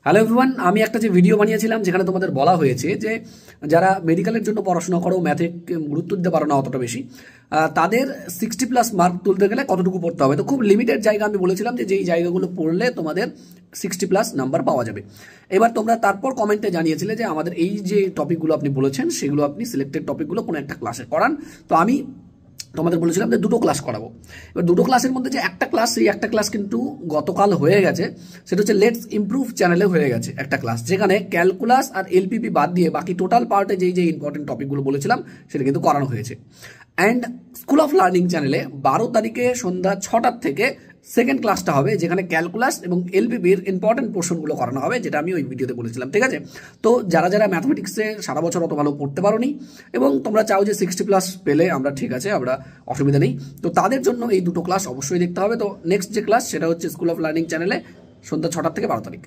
Hello everyone, আমি একটা যে ভিডিও বানিয়েছিলাম যেখানে তোমাদের বলা হয়েছে যে যারা মেডিকেলের জন্য পড়াশোনা করো, ম্যাথে গুরুত্ব দিতে পারো না অতটা বেশি, তাদের 60+ মার্ক তুলতে গেলে কতটুকু পড়তে হবে। তো খুব লিমিটেড জায়গা আমি বলেছিলাম যে যেই জায়গাগুলো পড়লে তোমাদের 60+ নাম্বার পাওয়া যাবে। এবার তোমরা তারপর কমেন্টে জানিয়েছিলে যে আমাদের এই যে টপিকগুলো আপনি বলেছেন সেগুলো আপনি সিলেক্টেড টপিকগুলো কোনো একটা ক্লাসে করান। তো আমি তোমাদের বলেছিলাম যে দুটো ক্লাস করাবো। এবার দুটো ক্লাসের মধ্যে যে একটা ক্লাস, সেই একটা ক্লাস কিন্তু গতকাল হয়ে গেছে। সেটা হচ্ছে লেটস ইমপ্রুভ চ্যানেলে হয়ে গেছে একটা ক্লাস, যেখানে ক্যালকুলাস আর এলপিপি বাদ দিয়ে বাকি টোটাল পার্টে যেই যে ইম্পর্টেন্ট টপিকগুলো বলেছিলাম সেটা কিন্তু করানো হয়েছে। অ্যান্ড স্কুল অফ লার্নিং চ্যানেলে 12 তারিখে সন্ধ্যা 6টার থেকে সেকেন্ড ক্লাসটা হবে, যেখানে ক্যালকুলাস এবং এলপিপির ইম্পর্টেন্ট পোর্শনগুলো করানো হবে, যেটা আমি ওই ভিডিওতে বলেছিলাম। ঠিক আছে, তো যারা যারা ম্যাথমেটিক্সে সারা বছর অত ভালো পড়তে পারোনি এবং তোমরা চাও যে 60+ পেলে আমরা ঠিক আছে, আমরা অসুবিধা নেই, তো তাদের জন্য এই দুটো ক্লাস অবশ্যই দেখতে হবে। তো নেক্সট যে ক্লাস সেটা হচ্ছে স্কুল অফ লার্নিং চ্যানেলে সন্ধ্যা 6টা থেকে 12 তারিখ।